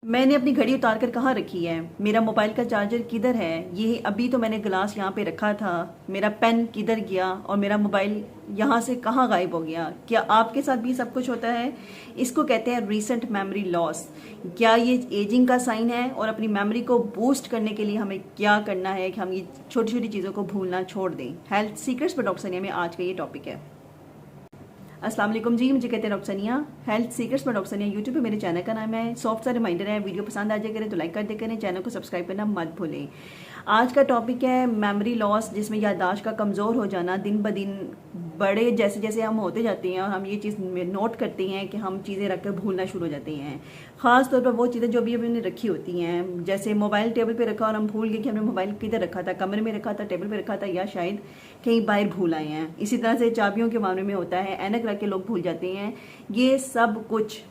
मैंने अपनी घड़ी उतार कर कहाँ रखी है? मेरा मोबाइल का चार्जर किधर है? ये अभी तो मैंने गिलास यहाँ पे रखा था। मेरा पेन किधर गया? और मेरा मोबाइल यहाँ से कहाँ गायब हो गया? क्या आपके साथ भी सब कुछ होता है? इसको कहते हैं रीसेंट मेमोरी लॉस। क्या ये एजिंग का साइन है? और अपनी मेमोरी को बूस्ट करने के लिए हमें क्या करना है कि हम ये छोटी छोटी चीज़ों को भूलना छोड़ दें? हेल्थ सीक्रेट्स बाय डॉक्टर सनिया में आज का ये टॉपिक है। अस्सलाम वालेकुम जी, मुझे कहते हैं डॉक्टर सनिया। हेल्थ सीक्रेट्स बाय डॉक्टर सनिया यूट्यूब पे मेरे चैनल का नाम है। सॉफ्ट सा रिमाइंडर है, वीडियो पसंद आ जाए करें तो लाइक कर दे करें, चैनल को सब्सक्राइब करना मत भूलें। आज का टॉपिक है मेमोरी लॉस, जिसमें याददाश्त का कमज़ोर हो जाना। दिन ब दिन बड़े जैसे जैसे हम होते जाते हैं और हम ये चीज़ नोट करते हैं कि हम चीज़ें रख कर भूलना शुरू हो जाते हैं। ख़ास तौर पर वो चीज़ें जो भी हमने रखी होती हैं, जैसे मोबाइल टेबल पे रखा और हम भूल गए कि हमने मोबाइल किधर रखा था, कमरे में रखा था, टेबल पे रखा था, या शायद कहीं बाहर भूल आए हैं। इसी तरह से चाबियों के मामले में होता है, ऐनक रख के लोग भूल जाते हैं। ये सब कुछ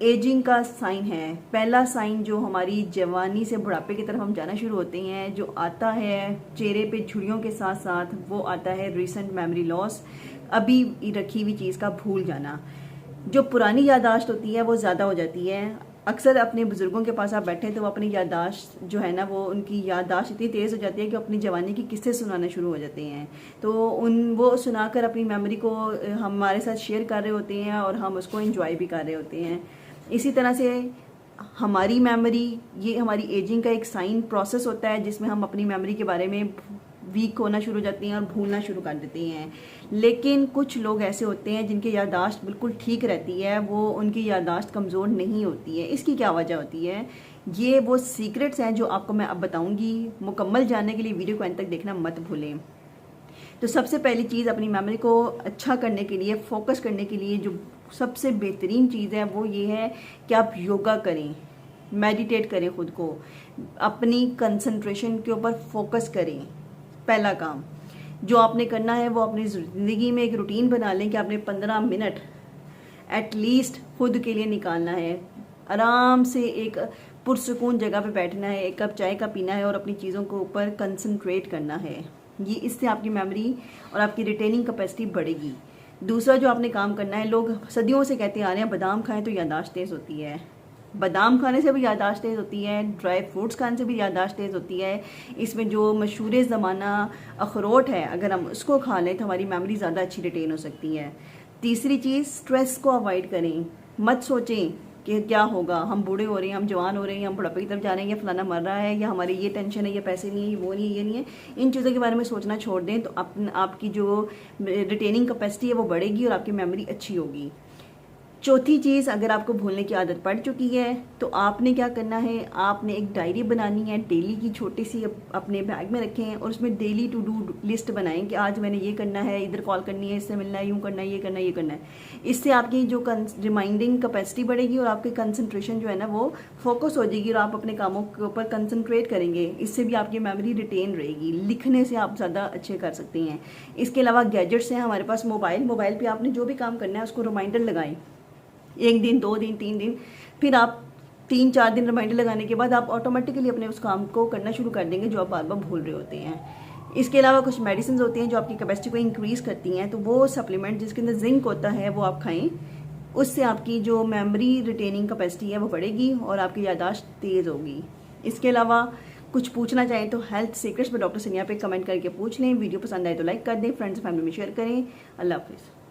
एजिंग का साइन है। पहला साइन जो हमारी जवानी से बुढ़ापे की तरफ हम जाना शुरू होते हैं, जो आता है चेहरे पे झुर्रियों के साथ साथ, वो आता है रीसेंट मेमोरी लॉस, अभी रखी हुई चीज़ का भूल जाना। जो पुरानी याददाश्त होती है वो ज़्यादा हो जाती है। अक्सर अपने बुजुर्गों के पास आप बैठे तो वो अपनी याददाश्त जो है ना, वो उनकी याददाश्त इतनी तेज़ हो जाती है कि अपनी जवानी की किस्से सुनाना शुरू हो जाते हैं। तो वो सुनाकर अपनी मेमोरी को हमारे साथ शेयर कर रहे होते हैं और हम उसको एंजॉय भी कर रहे होते हैं। इसी तरह से हमारी मेमोरी, ये हमारी एजिंग का एक साइन प्रोसेस होता है, जिसमें हम अपनी मेमोरी के बारे में वीक होना शुरू हो जाती हैं और भूलना शुरू कर देती हैं। लेकिन कुछ लोग ऐसे होते हैं जिनकी याददाश्त बिल्कुल ठीक रहती है, वो उनकी याददाश्त कमज़ोर नहीं होती है। इसकी क्या वजह होती है? ये वो सीक्रेट्स हैं जो आपको मैं अब बताऊंगी। मुकम्मल जानने के लिए वीडियो को अंत तक देखना मत भूलें। तो सबसे पहली चीज़, अपनी मेमोरी को अच्छा करने के लिए, फोकस करने के लिए जो सबसे बेहतरीन चीज़ है वो ये है कि आप योगा करें, मेडिटेट करें, खुद को अपनी कंसंट्रेशन के ऊपर फोकस करें। पहला काम जो आपने करना है वो अपनी ज़िंदगी में एक रूटीन बना लें कि आपने 15 मिनट एटलीस्ट खुद के लिए निकालना है। आराम से एक पुरसुकून जगह पे बैठना है, एक कप चाय का पीना है और अपनी चीज़ों के ऊपर कंसंट्रेट करना है। ये इससे आपकी मेमोरी और आपकी रिटेनिंग कैपेसिटी बढ़ेगी। दूसरा जो आपने काम करना है, लोग सदियों से कहते आ रहे हैं बादाम खाएं तो याददाश्त तेज़ होती है। बादाम खाने से भी याददाश्त तेज़ होती है, ड्राई फ्रूट्स खाने से भी याददाश्त तेज़ होती है। इसमें जो मशहूर ज़माना अखरोट है, अगर हम उसको खा लें तो हमारी मेमोरी ज़्यादा अच्छी रिटेन हो सकती है। तीसरी चीज़, स्ट्रेस को अवॉइड करें। मत सोचें कि क्या होगा, हम बूढ़े हो रहे हैं, हम जवान हो रहे हैं, हम बुढ़ापे की तरफ जा रहे हैं, या फलाना मर रहा है, या हमारी ये टेंशन है, ये पैसे नहीं है, वो नहीं है, ये नहीं है। इन चीज़ों के बारे में सोचना छोड़ दें तो आपकी जो रिटेनिंग कैपेसिटी है वो बढ़ेगी और आपकी मेमोरी अच्छी होगी। चौथी चीज़, अगर आपको भूलने की आदत पड़ चुकी है तो आपने क्या करना है, आपने एक डायरी बनानी है, डेली की, छोटी सी अपने बैग में रखें और उसमें डेली टू डू लिस्ट बनाएं कि आज मैंने ये करना है, इधर कॉल करनी है, इससे मिलना है, यूँ करना है, ये करना है, ये करना है। इससे आपकी जो रिमाइंडिंग कैपेसिटी बढ़ेगी और आपकी कंसंट्रेशन जो है ना वो फोकस हो जाएगी और आप अपने कामों के ऊपर कंसंट्रेट करेंगे। इससे भी आपकी मेमोरी रिटेन रहेगी। लिखने से आप ज़्यादा अच्छे कर सकते हैं। इसके अलावा गैजेट्स हैं हमारे पास, मोबाइल पर आपने जो भी काम करना है उसको रिमाइंडर लगाएं। 1 दिन, 2 दिन, 3 दिन, फिर आप 3-4 दिन रिमाइंडर लगाने के बाद आप ऑटोमेटिकली अपने उस काम को करना शुरू कर देंगे जो आप बार बार भूल रहे होते हैं। इसके अलावा कुछ मेडिसिन होती हैं जो आपकी कैपेसिटी को इंक्रीज़ करती हैं, तो वो सप्लीमेंट जिसके अंदर जिंक होता है वो आप खाएं। उससे आपकी जो मेमोरी रिटेनिंग कैपेसिटी है वो बढ़ेगी और आपकी याददाश्त तेज़ होगी। इसके अलावा कुछ पूछना चाहें तो हेल्थ सीक्रेट्स पर डॉक्टर सनिया पे कमेंट करके पूछ लें। वीडियो पसंद आए तो लाइक कर दें, फ्रेंड्स फैमिली में शेयर करें। अल्लाह हाफिज़।